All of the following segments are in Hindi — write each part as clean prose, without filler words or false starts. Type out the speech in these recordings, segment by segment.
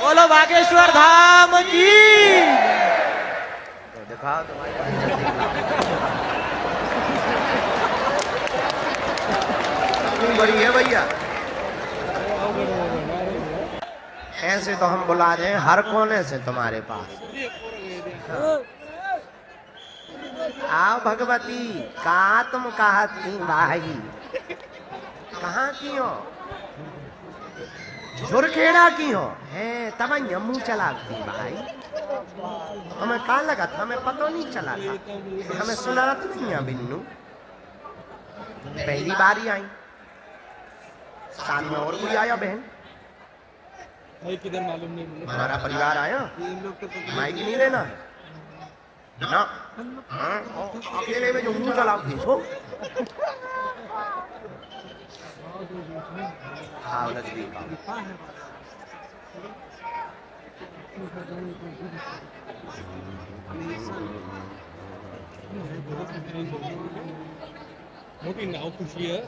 बोलो बागेश्वर धाम की। तो दिखाओ तुम्हारे बड़ी है भैया। ऐसे तो हम बुला रहे हैं हर कोने से तुम्हारे पास। आओ भगवती, कहा तुम कहा थी भाई, कहाँ की हो? झुरखेड़ा की हो है तब यमू चला थी भाई। हमें कहा लगा था, हमें पता नहीं चला था, हमें सुना तो नहीं है बिन्नू। पहली बार ही आई, साल में और कोई आया बहन? किधर मालूम नहीं मुझे। हमारा परिवार आया, माइक नहीं लेना है ना। हाँ, अकेले में जो मुंह चलाओ देखो। हाँ नजदीक आओ। मोटी नाव खुशी है,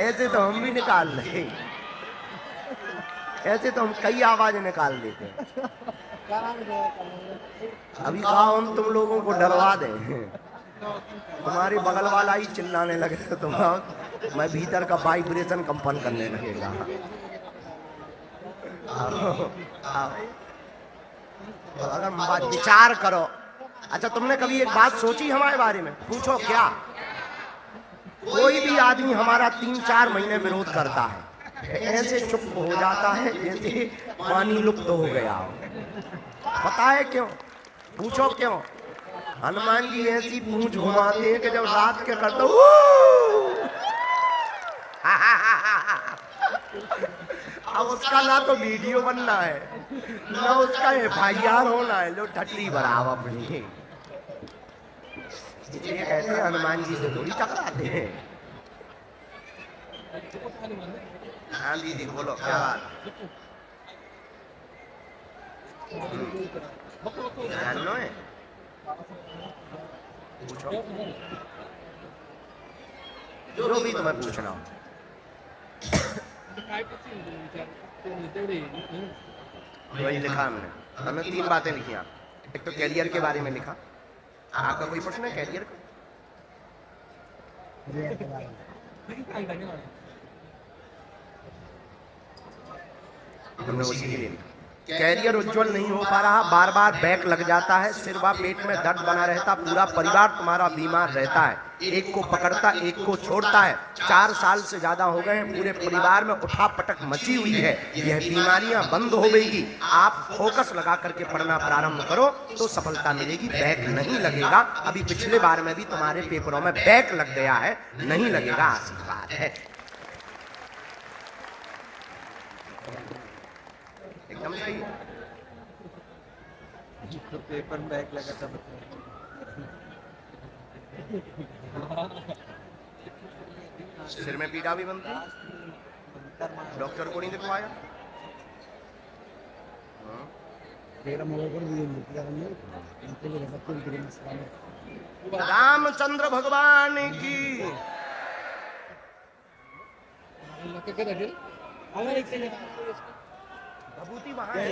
ऐसे तो हम भी निकाल ले, ऐसे तो हम कई आवाज निकाल देते हैं। अभी कहा हम तुम लोगों को डरवा दें, तुम्हारे बगल वाला ही चिल्लाने लगे तो तुम, मैं भीतर का वाइब्रेशन कंपन करने लगेगा। अगर बात विचार करो। अच्छा तुमने कभी एक बात सोची हमारे बारे में? पूछो क्या? कोई भी आदमी हमारा 3-4 महीने विरोध करता है, ऐसे चुप हो जाता है जैसे पानी लुप्त हो गया हो। पता है क्यों? पूछो क्यों? हनुमान जी ऐसी पूंछ घुमाते हैं कि जब रात के करते अब उसका ना तो वीडियो बनना है ना उसका FIR होना है, जो ठटली बराव अपनी। इसलिए कहते हैं हनुमान जी से थोड़ी टकराते हैं। हाँ दीदी बोलो क्या बात? जानना है? पूछो जो भी तुम्हें पूछना हो। वही लिखा हमने 3 बातें लिखी। एक तो कैरियर के बारे में लिखा। आपका कोई प्रश्न है कैरियर का? हमने उसी के लिए लिखा। कैरियर उज्जवल नहीं हो पा रहा, बार बार बैक लग जाता है, सिर व पेट में दर्द बना रहता, पूरा परिवार तुम्हारा बीमार रहता है, एक को पकड़ता एक को छोड़ता है। 4 साल से ज्यादा हो गए हैं, पूरे परिवार में उठापटक मची हुई है। यह बीमारियां बंद हो गई। आप फोकस लगा करके पढ़ना प्रारंभ करो तो सफलता मिलेगी, बैक नहीं लगेगा। अभी पिछले बार में भी तुम्हारे पेपरों में बैक लग गया है, नहीं लगेगा, आशीर्वाद है। एकदम सही है। तो पेपर में बैक लगा था। सिर में पीड़ा भी बनती, डॉक्टर को नहीं दिखवाया? रामचंद्र भगवान की। भभूति वहाँ है,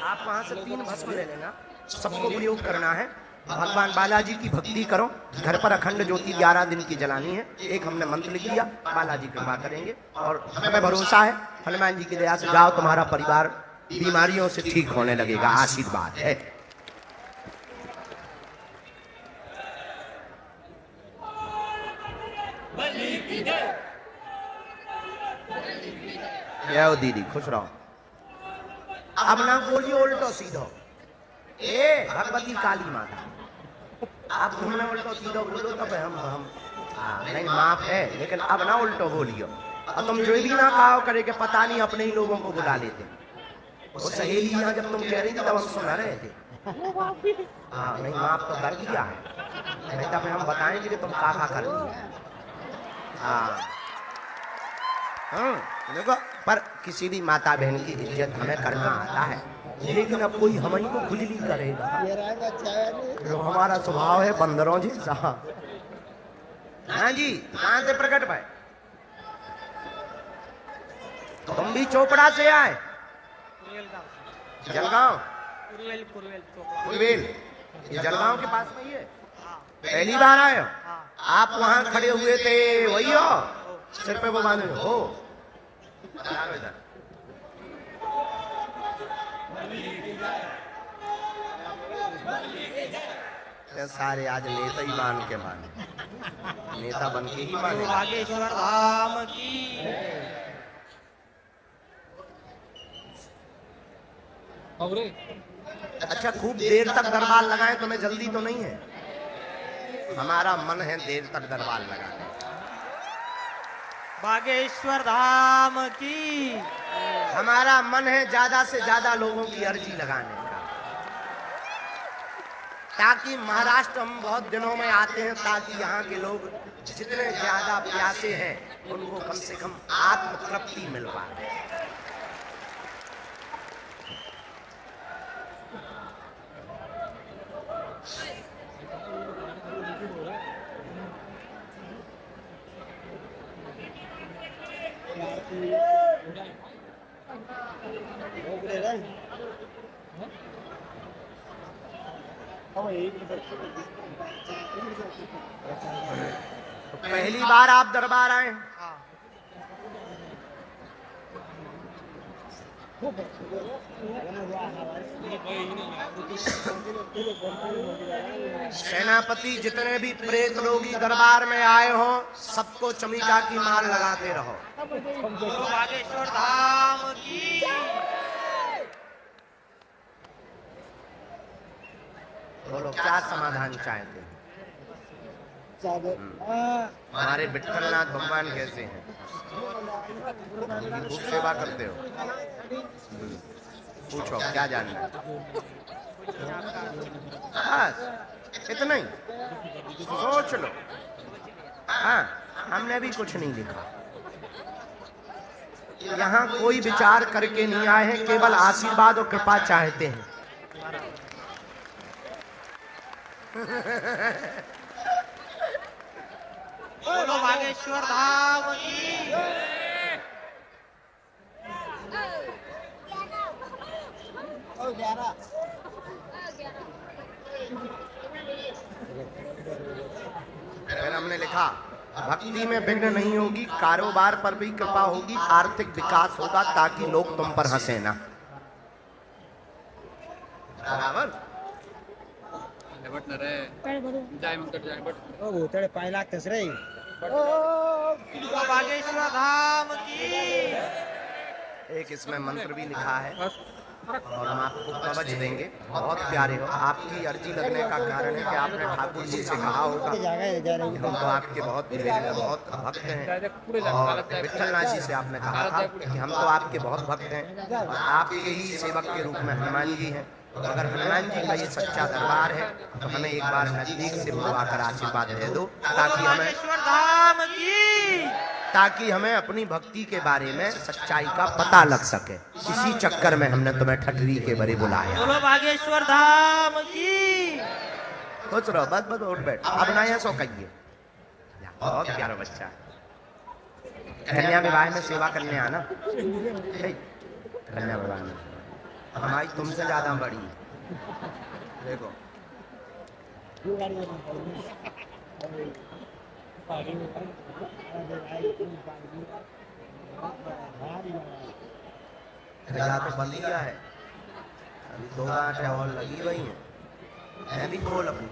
आप वहाँ से 3 भस्म ले लेना, सबको प्रयोग करना है। भगवान बालाजी की भक्ति करो, घर पर अखंड ज्योति 11 दिन की जलानी है। एक हमने मंत्र लिख दिया, बालाजी कृपा करेंगे और हमें भरोसा है हनुमान जी की दया से जाओ, तुम्हारा परिवार बीमारियों से ठीक होने लगेगा, आशीर्वाद है। यो दीदी खुश रहो। अब ना बोलिए उल्टो सीधो, ए भगवती काली माता, आप तुमने उल्टो सीधो बोलो तब हम नहीं माफ है, लेकिन अब ना उल्टो बोलियो। और तुम जो भी ना कहो करे कि पता नहीं अपने ही लोगों को बुला लेते। वो सहेली यहाँ जब तुम कह रही थी तब हम सुना रहे थे। हाँ नहीं माफ तो कर दिया है, नहीं तब हम बताएंगे कि तुम का कर दिया। हाँ देखो पर किसी भी माता बहन की इज्जत हमें करना आता है, लेकिन अब कोई हम ही को खुजली करेगा। जो हमारा स्वभाव है बंदरों जैसा। हाँ जी, कहाँ से प्रकट भाई? तुम भी चोपड़ा से आए? जलगांव? कुरवेल ये जलगांव के पास में ही है। पहली बार आए हो? आप वहां खड़े हुए थे, वही हो? सिर पे वो बांधे हो? इधर सारे आज नेता ही मान के माने, नेता बन के ही माने। बागेश्वर धाम की। और अच्छा, खूब देर तक दरबार लगाए, तुम्हें जल्दी तो नहीं है? हमारा मन है देर तक दरबार लगाने। बागेश्वर धाम की। हमारा मन है ज्यादा से ज्यादा लोगों की अर्जी लगाने का, ताकि महाराष्ट्र हम बहुत दिनों में आते हैं, ताकि यहाँ के लोग जितने ज्यादा प्यासे हैं उनको कम से कम आत्म तृप्ति मिल पाए। तो पहली बार आप दरबार आए? सेनापति जितने भी प्रेत लोगी दरबार में आए हो, सबको चमिका की मार लगाते रहो। बागेश्वर धाम की। बोलो क्या समाधान चाहते हैं? हमारे विठ्ठलनाथ भगवान कैसे हैं? खूब सेवा करते हो? पूछो क्या जानना है? बस इतना ही, सोच लो। हाँ, हमने भी कुछ नहीं लिखा, यहाँ कोई विचार करके नहीं आए हैं, केवल आशीर्वाद और कृपा चाहते हैं। बोलो बागेश्वर धाम की। फिर हमने लिखा, भक्ति में विघ्न नहीं होगी, कारोबार पर भी कृपा होगी, आर्थिक विकास होगा, ताकि लोग तुम पर हंसे ना। बराबर। बागेश्वर धाम की। एक इसमें मंत्र भी लिखा है और हम आपको कवच देंगे। बहुत प्यारे हो, आपकी अर्जी लगने का कारण है कि आपने ठाकुर जी से कहा होगा कि हम तो आपके बहुत भक्त हैं, और विठ्ठलनाथ जी से आपने कहा था कि हम तो आपके बहुत भक्त हैं, आपके ही सेवक के रूप में हनुमान जी हैं। तो अगर हनुमान जी का ये सच्चा दरबार है तो हमें एक बार नजदीक से बुलवाकर आशीर्वाद दे दो, ताकि हमें अपनी भक्ति के बारे में सच्चाई का पता लग सके। इसी चक्कर में हमने तुम्हें ठटरी के बड़े बुलाया। बोलो बागेश्वर धाम की। कुछ रहो, बस बस उठ बैठ, अब ना सो कहिए। बहुत प्यारा बच्चा, कन्या विवाह में सेवा करने आना। कन्या विवाह में हमारी तुमसे ज्यादा बड़ी देखो। या तो बंद किया है, अभी 2 गांठें और लगी हुई हैं। मैं भी खोल अपनी।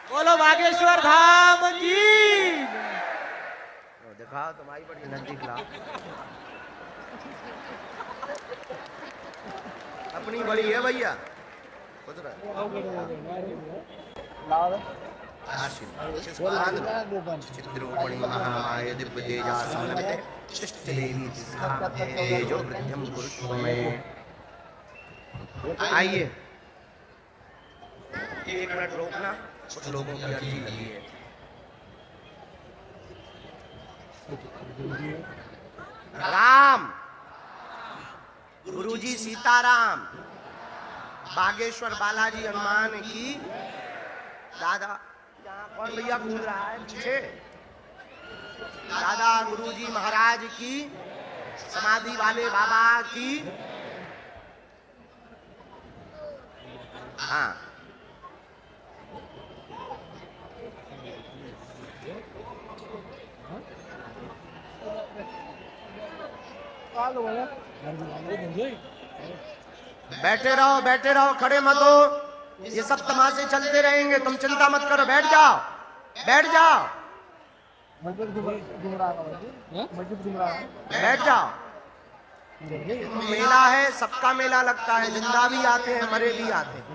बोलो बागेश्वर धाम की। दिखाओ तुम्हारी बड़ी नजदीक लाओ, अपनी बड़ी है भैया। चिद्रूपणी महामाय दिव्य तेजा समन्विते शिष्ट देवी तेजो वृद्धिम कुरुष्व में। आइए एक मिनट रोकना, कुछ लोगों की अर्जी लगी है। राम गुरुजी सीताराम, बागेश्वर बालाजी हनुमान की। दादा यहाँ कौन भैया घूम रहा है पीछे? दादा गुरुजी महाराज की, समाधि वाले बाबा की। हाँ बैठे रहो, खड़े मत हो। ये सब तमाशे चलते रहेंगे, तुम चिंता मत करो, बैठ जाओ, बैठ जाओ, बैठ जाओ। मेला है, सबका मेला लगता है, जिंदा भी आते हैं, मरे भी आते हैं।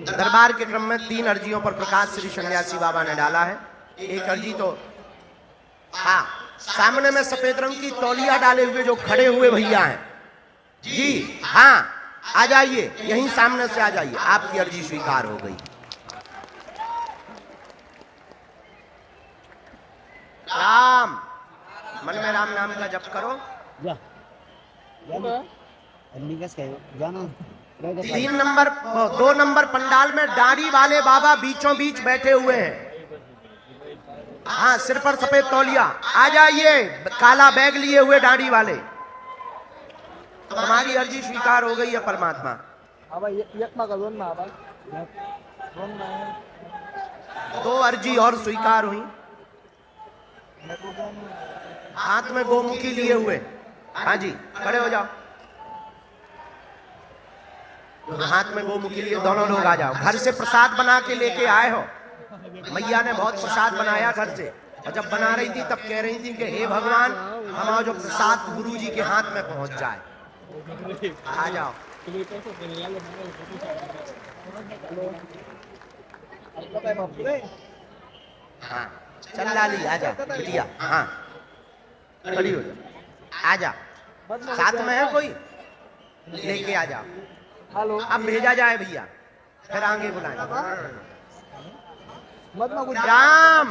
दरबार के क्रम में 3 अर्जियों पर प्रकाश श्री सन्यासी बाबा ने डाला है। एक अर्जी तो हाँ, सामने में सफेद रंग की तौलिया डाले हुए जो खड़े हुए भैया हैं जी, हाँ आ जाइए, यहीं सामने से आ जाइए, आपकी अर्जी स्वीकार हो गई। राम, मन में राम नाम का जप करो। 3 नंबर 2 नंबर पंडाल में दाढ़ी वाले बाबा बीचों बीच बैठे हुए हैं। हाँ, सिर पर सफेद तौलिया, आ जाइए, काला बैग लिए हुए दाढ़ी वाले। हमारी अर्जी स्वीकार हो गई है परमात्मा। 2 अर्जी और स्वीकार हुई। हाथ में गोमुखी लिए हुए, हाँ जी, खड़े हो जाओ। हाथ में गोमुखी लिए दोनों लोग आ जाओ। घर से प्रसाद बना के लेके आए हो, मैया ने बहुत प्रसाद बनाया घर से, और जब बना रही थी तब कह रही थी कि हे भगवान, हमारा जो प्रसाद गुरु जी के हाथ में पहुंच जाए। आ जाओ। हाँ, चल लाली, आ जा बिटिया, हाँ खड़ी हो जा, आ जा। साथ में है कोई? लेके आ जाओ। अब भेजा जाए भैया, फिर आगे बुलाएं। राम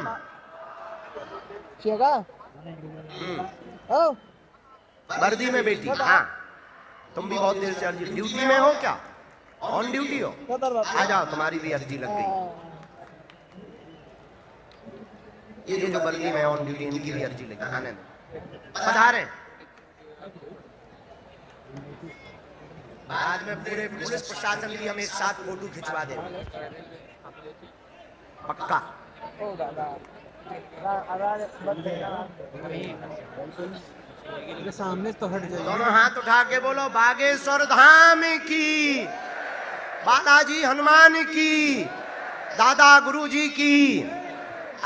वर्दी में बेटी, हाँ तुम भी बहुत देर से अर्जी, ड्यूटी में हो क्या? ऑन ड्यूटी हो? आ जाओ, तुम्हारी भी अर्जी लग गई। ये जो वर्दी में ऑन ड्यूटी, इनकी भी अर्जी लगी, आने दो, पधारे। बाद में पूरे पुलिस प्रशासन की हम एक साथ फोटो खिंचवा देंगे, पक्का। सामने तो हट जाए। दोनों हाथ उठा के बोलो, बागेश्वर धाम की, बालाजी हनुमान की, दादा गुरुजी की।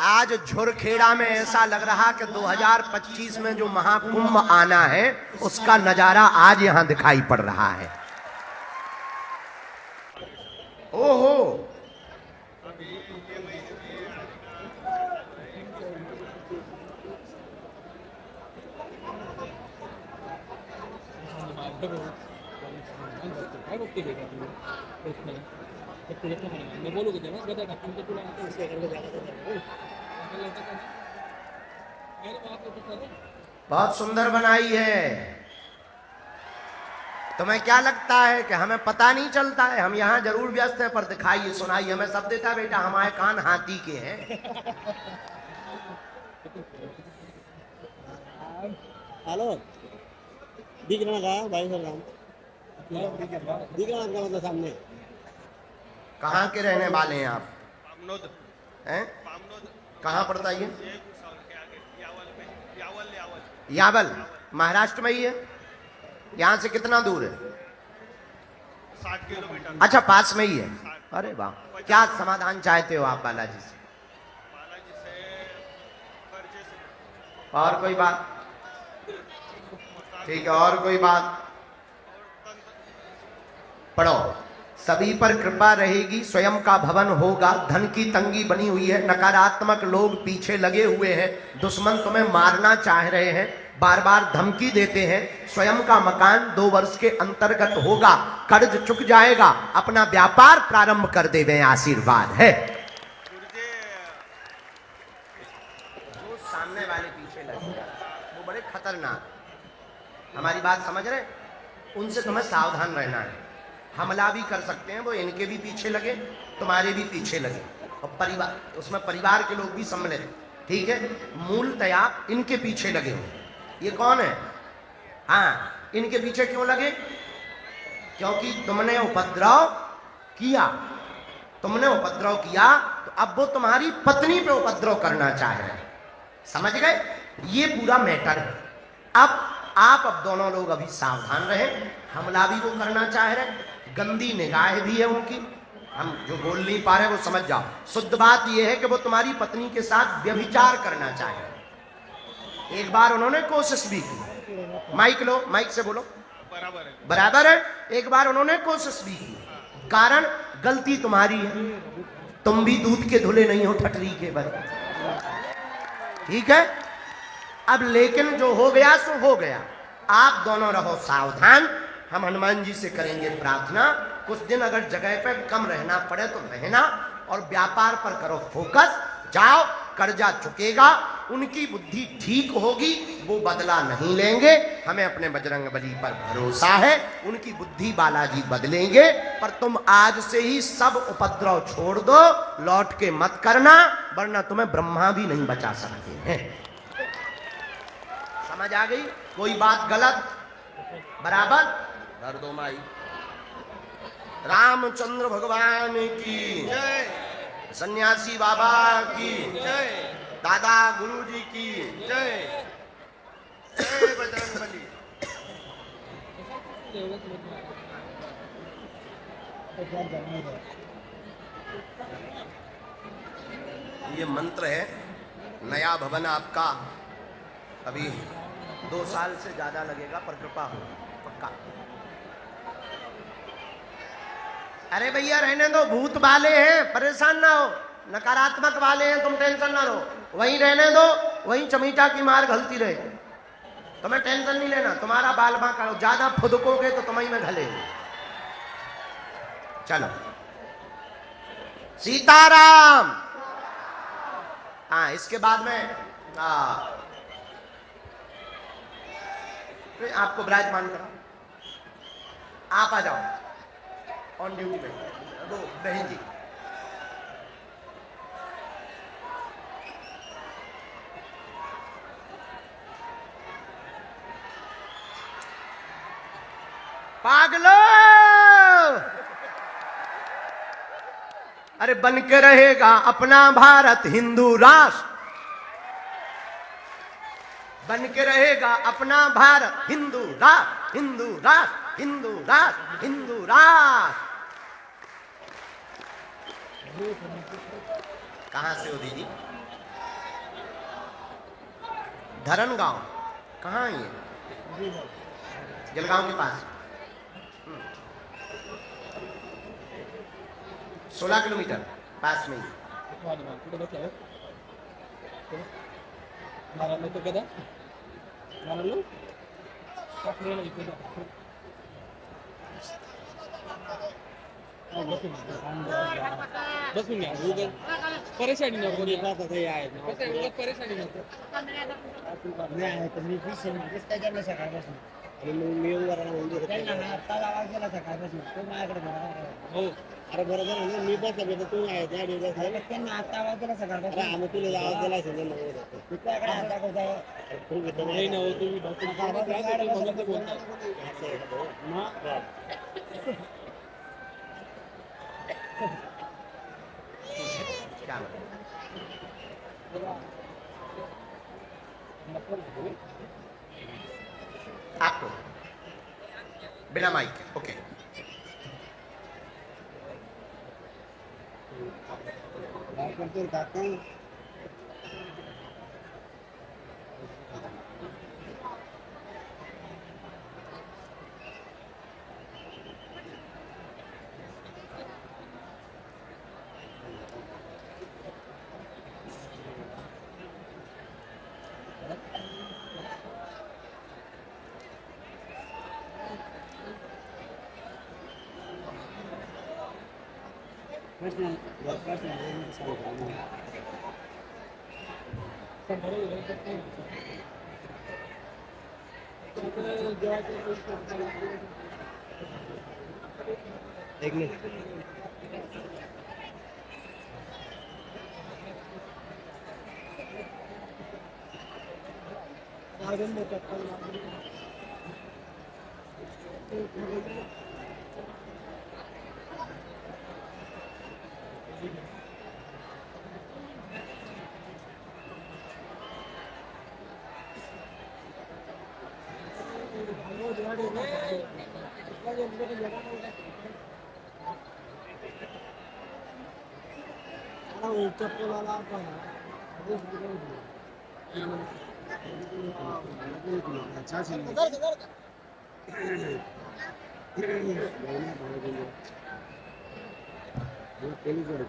आज झुरखेड़ा में ऐसा लग रहा कि 2025 में जो महाकुंभ आना है उसका नजारा आज यहां दिखाई पड़ रहा है। ओहो, मैं बोलूँगा जब गदा का तुम तो पूरा उसके करके जाएगा। बहुत सुंदर बनाई है। तुम्हें क्या लगता है कि हमें पता नहीं चलता है? हम यहाँ जरूर व्यस्त हैं, पर दिखाइए सुनाइए हमें सब देता बेटा, हमारे कान हाथी के हैं। हेलो, दिख रहा है भाई सर, दिख रहा है मतलब सामने। कहाँ के रहने वाले हैं आप? हैं? कहाँ पड़ता है ये? यावल, महाराष्ट्र में ही है। यहाँ से कितना दूर है? 60 किलोमीटर। अच्छा, पास में ही है। अरे वाह, क्या समाधान चाहते हो आप बालाजी से? बालाजी से कर्जे से। और कोई बात? ठीक है, और कोई बात? पढ़ो, सभी पर कृपा रहेगी, स्वयं का भवन होगा, धन की तंगी बनी हुई है, नकारात्मक लोग पीछे लगे हुए हैं, दुश्मन तुम्हें मारना चाह रहे हैं, बार बार धमकी देते हैं, स्वयं का मकान 2 वर्ष के अंतर्गत होगा, कर्ज चुक जाएगा, अपना व्यापार प्रारंभ कर देवे, आशीर्वाद है। गुरुजी जो सामने वाले पीछे लगे वो बड़े खतरनाक, हमारी बात समझ रहे, उनसे तुम्हें सावधान रहना है। हमला भी कर सकते हैं, वो इनके भी पीछे लगे, तुम्हारे भी पीछे लगे, और परिवार, उसमें परिवार के लोग भी सम्मिलित, ठीक है। मूलतया इनके पीछे लगे हो। ये कौन है? हाँ, इनके पीछे क्यों लगे? क्योंकि तुमने उपद्रव किया, तुमने उपद्रव किया, तो अब वो तुम्हारी पत्नी पे उपद्रव करना चाह रहे हैं, समझ गए? ये पूरा मैटर है। अब दोनों लोग अभी सावधान रहे, हमला भी वो करना चाह रहे, गंदी निगाह भी है उनकी, हम जो बोल नहीं पा रहे वो समझ जाओ। शुद्ध बात यह है कि वो तुम्हारी पत्नी के साथ व्यभिचार करना चाह रहे। एक बार उन्होंने कोशिश भी की, माइक लो, माइक से बोलो, बराबर है। बराबर है, एक बार उन्होंने कोशिश भी की, कारण गलती तुम्हारी है, तुम भी दूध के धुले नहीं हो ठटरी के बल, ठीक है। अब लेकिन जो हो गया सो हो गया, आप दोनों रहो सावधान। हम हनुमान जी से करेंगे प्रार्थना, कुछ दिन अगर जगह पे कम रहना पड़े तो रहना, और व्यापार पर करो फोकस, जाओ, कर्जा चुकेगा, उनकी बुद्धि ठीक होगी, वो बदला नहीं लेंगे, हमें अपने बजरंग बली पर भरोसा है, उनकी बुद्धि बालाजी बदलेंगे। पर तुम आज से ही सब उपद्रव छोड़ दो, लौट के मत करना, वरना तुम्हें ब्रह्मा भी नहीं बचा सकते हैं। समझ आ गई? कोई बात गलत? बराबर? धर दो माई। रामचंद्र भगवान की जय सन्यासी बाबा की जय दादा गुरु जी की जय जय बजरंग बली। ये मंत्र है, नया भवन आपका अभी 2 साल से ज्यादा लगेगा, पर कृपा हो पक्का। अरे भैया रहने दो, भूत वाले हैं, परेशान ना हो, नकारात्मक वाले हैं, तुम टेंशन ना लो, वहीं रहने दो, वहीं चमीटा की मार घलती रहे, तुम्हें टेंशन नहीं लेना, तुम्हारा बाल बां करो, ज्यादा फुदकोगे तो तुम्हें में घलेंगे। चलो, सीताराम। हाँ, इसके बाद में आपको विराजमान करो, आप आ जाओ ऑन ड्यूटी में, वो बहन जी। पागलो, अरे बन के रहेगा अपना भारत हिंदू राष्ट्र, बन के रहेगा अपना भारत हिंदू राष्ट्र, हिंदू राष्ट्र, हिंदू राष्ट्र, हिंदू राष्ट्र। कहां से हो दीदी? धरन गांव। कहाँ है ये? जलगांव के पास। 16 किलोमीटर पास में ही। बस में गूगल परेशानी नको परेशानी नको मी पीस रस्ता गेला सकाळपासून आणि मग मी येऊन जरा म्हणजे त्यांना ना आत्ता आवाज गेला सकाळपासून तो माझ्याकडे बघा हो अरे बरोबर आहे ना, मी पण सगळं तू आहे त्या दिवसात आहे. त्यांना आत्ता आवाज गेला अरे सकाळपासून आम्ही तुला आवाज दिला असेल ना मग. तुझ्याकडे हात दाखवताय तू घेतो नाही ना हो तुम्ही डॉक्टर म्हणून तर बोलता असं आहे का भाऊ? मग क्या आपको बिना माइक? ओके। काय करतो काका? पर्सनल पर्सनल एक मिनट।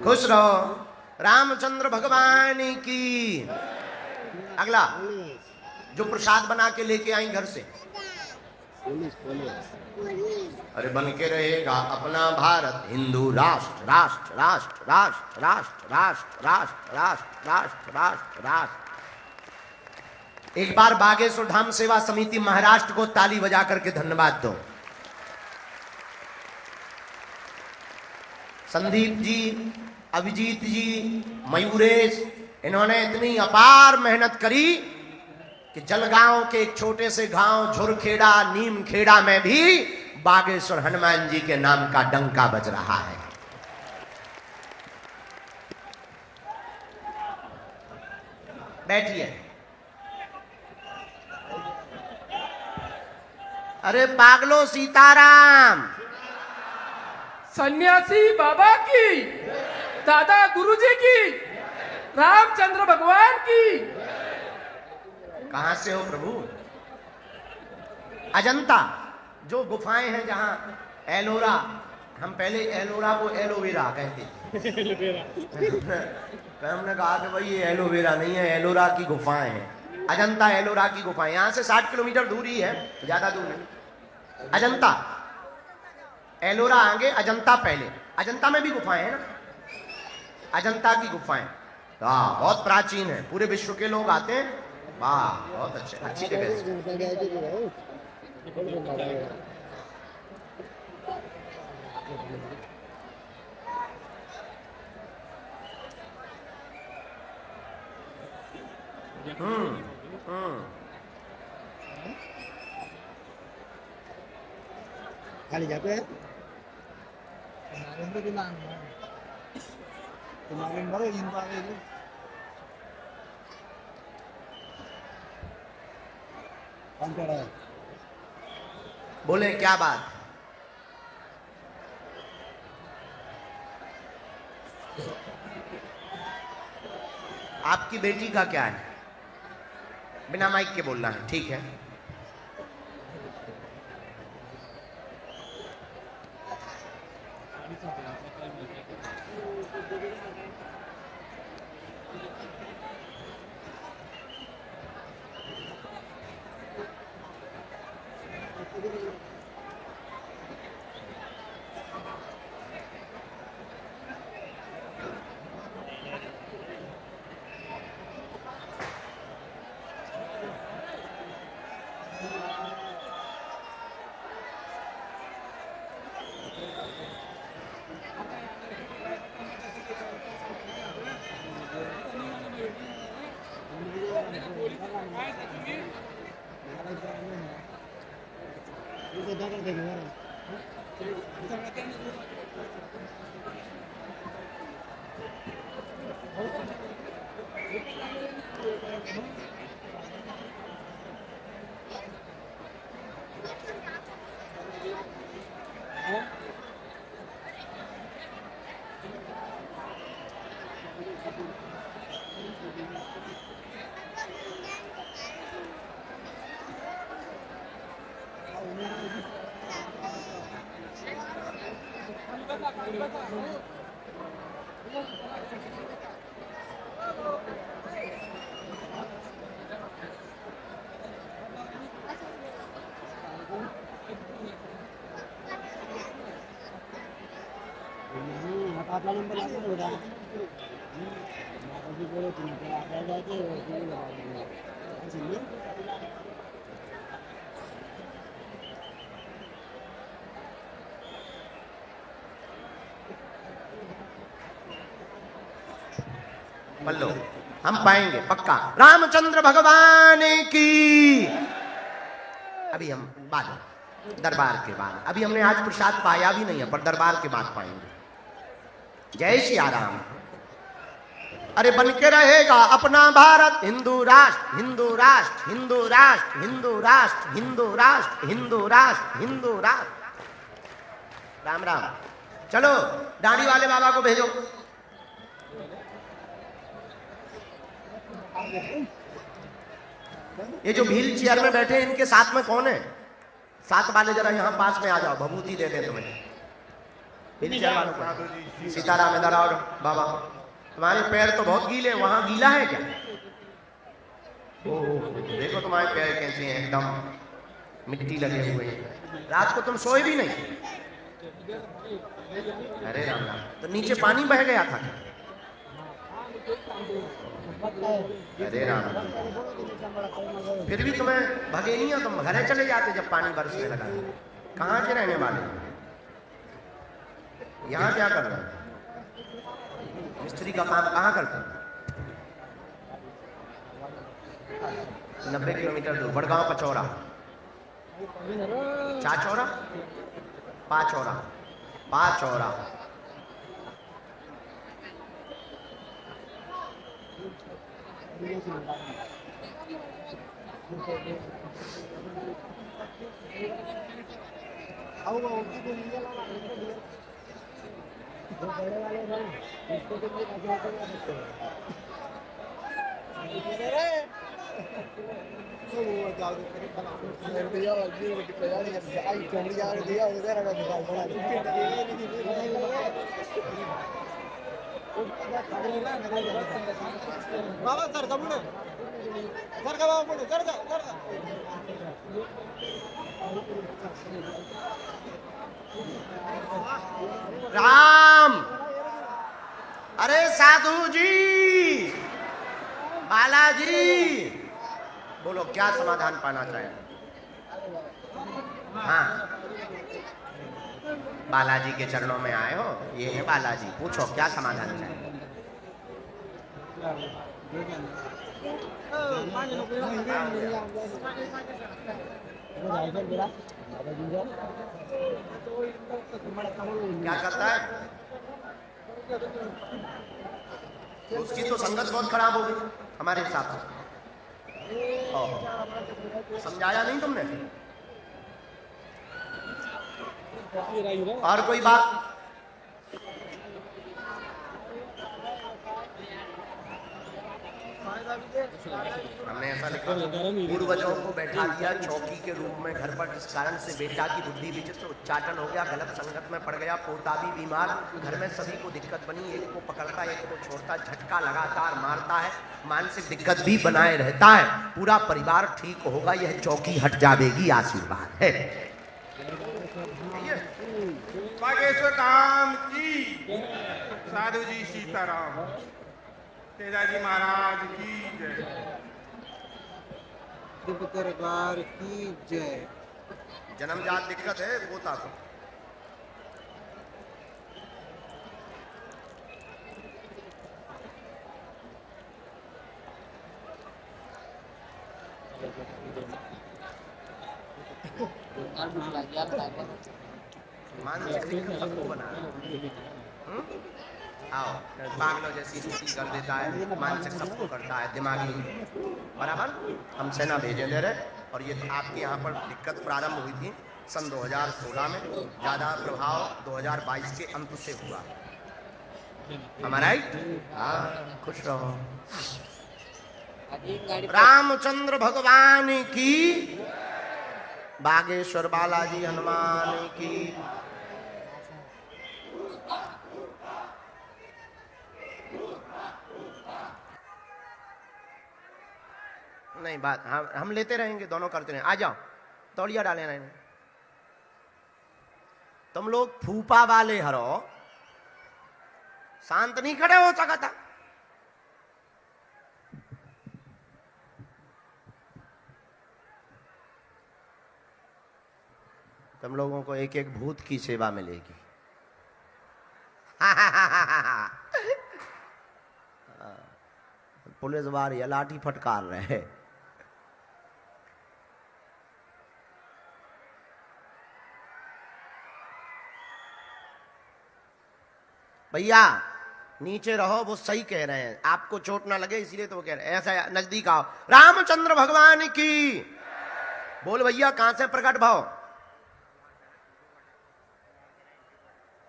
खुश रहो। रामचंद्र भगवान की। अगला जो प्रसाद बना के लेके आई घर से, अरे बन के रहेगा अपना भारत हिंदू राष्ट्र राष्ट्र राष्ट्र राष्ट्र राष्ट्र राष्ट्र राष्ट्र राष्ट्र राष्ट्र राष्ट्र राष्ट्र। एक बार बागेश्वर धाम सेवा समिति महाराष्ट्र को ताली बजा करके धन्यवाद दो। संदीप जी, अभिजीत जी, मयूरेश, इन्होंने इतनी अपार मेहनत करी कि जलगांव के एक छोटे से गांव झुरखेड़ा नीमखेड़ा में भी बागेश्वर हनुमान जी के नाम का डंका बज रहा है। बैठिए। अरे पागलो सीताराम। सन्यासी बाबा की, दादा गुरुजी की, रामचंद्र भगवान की। कहां से हो प्रभु? अजंता जो गुफाएं हैं जहां एलोरा, हम पहले एलोरा को एलोवेरा कहते थे। हमने कहा कि भाई ये एलोवेरा नहीं है, एलोरा की गुफाएं हैं। अजंता एलोरा की गुफाएं यहां से 60 किलोमीटर दूर ही है, ज्यादा दूर नहीं। अजंता, एलोरा आगे, अजंता पहले। अजंता में भी गुफाएं हैं ना, अजंता की गुफाएं। हाँ, बहुत प्राचीन है, पूरे विश्व के लोग आते हैं। वाह, बहुत अच्छे, अच्छी जगह है। खाली जाते हैं बोले क्या बात? आपकी बेटी का क्या है? बिना माइक के बोलना है, ठीक है। आपला नंबर लागला होता अभी बोलो तुम आपल्या जायचे बल्लो हम पाएंगे पक्का। रामचंद्र भगवान की। अभी हम बाद दरबार के बाद, अभी हमने आज प्रसाद पाया भी नहीं है, पर दरबार के बाद पाएंगे। जय सिया राम। अरे बन के रहेगा अपना भारत, हिंदू राष्ट्र, हिंदू राष्ट्र, हिंदू राष्ट्र, हिंदू राष्ट्र, हिंदू राष्ट्र, हिंदू राष्ट्र, हिंदू राष्ट्र। राम राम। चलो दाढ़ी वाले बाबा को भेजो। ये जो व्हील चेयर में बैठे हैं इनके साथ में कौन है? साथ वाले जरा यहाँ पास में आ जाओ, भभूति दे दे तुम्हें। व्हील चेयर वालों को। सीताराम इधर आओ बाबा। तुम्हारे पैर तो बहुत गीले, वहां गीला है क्या? देखो तुम्हारे पैर कैसे हैं, एकदम मिट्टी लगे हुए हैं। रात को तुम सोए भी नहीं? अरे राम राम। तो नीचे पानी बह गया था? अरे राम। फिर भी तुम्हें भगे नहीं हो, तुम घरे चले जाते जब पानी बरसने लगा। कहाँ के रहने वाले? यहाँ क्या कर रहे हैं? मिस्त्री का काम कहाँ करते हैं? 90 किलोमीटर दूर बड़गांव पचौरा, चाचौरा, पाचौरा, पाचौरा। बाबा सर का पुढे सर का बाबा पुढे सर का राम। अरे साधु जी, बालाजी, बोलो क्या समाधान पाना चाहे? हाँ, बालाजी के चरणों में आए हो, ये है बालाजी। पूछो क्या समाधान चाहे? क्या करता है? उसकी तो संगत बहुत खराब हो गई हमारे हिसाब से। समझाया नहीं तुमने? और कोई बात? हमने ऐसा लिखा, पूर्वजों को बैठा दिया चौकी के रूप में घर पर, जिस कारण से बेटा की बुद्धि विचित्र उच्चाटन हो गया, गलत संगत में पड़ गया, पोता भी बीमार, घर में सभी को दिक्कत बनी, एक को पकड़ता एक को छोड़ता, झटका लगातार मारता है, मानसिक दिक्कत भी बनाए रहता है। पूरा परिवार ठीक होगा, यह चौकी हट जाएगी, आशीर्वाद है। बागेश्वर धाम की। साधु जी सीताराम। तेजाजी महाराज की जय। दरबार की जय। जन्मजात दिक्कत है पोता को। मानसिक दिक्कत सबको बना आओ, पागलों जैसी स्थिति कर देता है, मानसिक सबको करता है, दिमागी बराबर। हम सेना भेजे दे रहे, और ये आपके यहाँ पर दिक्कत प्रारंभ हुई थी सन 2016 में, ज़्यादा प्रभाव 2022 के अंत से हुआ। हमारा हाँ, खुश रहो। रामचंद्र भगवान की, बागेश्वर बालाजी हनुमान की। नहीं बात हम लेते रहेंगे, दोनों करते रहेंगे। आ जाओ, तौलिया डाले नहीं। तुम लोग फूफा वाले हरो, शांत नहीं खड़े हो सकता। तुम लोगों को एक एक भूत की सेवा मिलेगी। पुलिस वाले या लाठी फटकार रहे हैं। भैया नीचे रहो, वो सही कह रहे हैं, आपको चोट ना लगे इसलिए तो वो कह रहे हैं। ऐसा नजदीक आओ। रामचंद्र भगवान की बोल भैया, कहां से प्रकट भाव?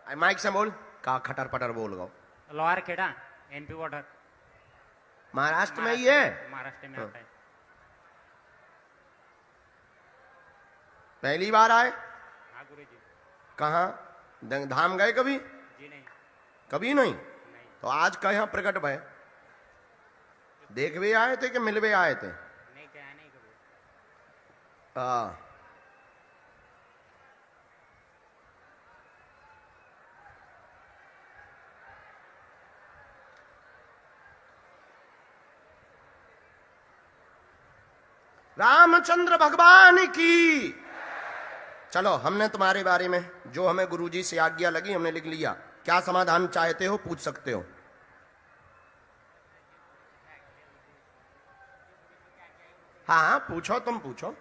माइक से बोल, का खटर पटर बोल गो। लोहार खेड़ा एनपी बॉर्डर महाराष्ट्र में ही है। महाराष्ट्र में आता है। पहली बार आए? हाँ गुरु जी। कहाँ धाम गए कभी? जी नहीं। कभी नहीं? तो आज कहाँ प्रकट भय? देखवे आए थे कि मिलवे आए थे? नहीं क्या नहीं कभी। हाँ। रामचंद्र भगवान की। चलो, हमने तुम्हारे बारे में जो हमें गुरुजी से आज्ञा लगी हमने लिख लिया। क्या समाधान चाहते हो पूछ सकते हो। हाँ हाँ पूछो, तुम पूछो,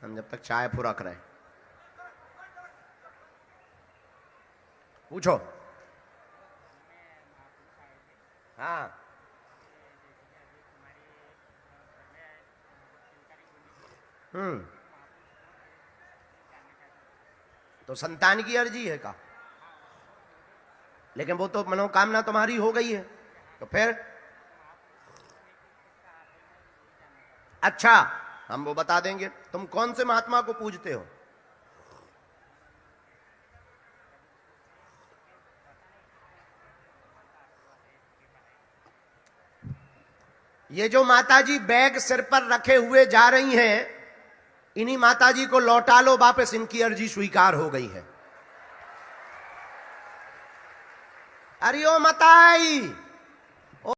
हम जब तक चाय फुरक रहे। पूछो। हाँ तो संतान की अर्जी है का, लेकिन वो तो मनोकामना तुम्हारी हो गई है, तो फिर अच्छा हम वो बता देंगे। तुम कौन से महात्मा को पूजते हो? ये जो माताजी बैग सिर पर रखे हुए जा रही हैं, इन्हीं माताजी को लौटा लो वापस, इनकी अर्जी स्वीकार हो गई है। अरे ओ माताई,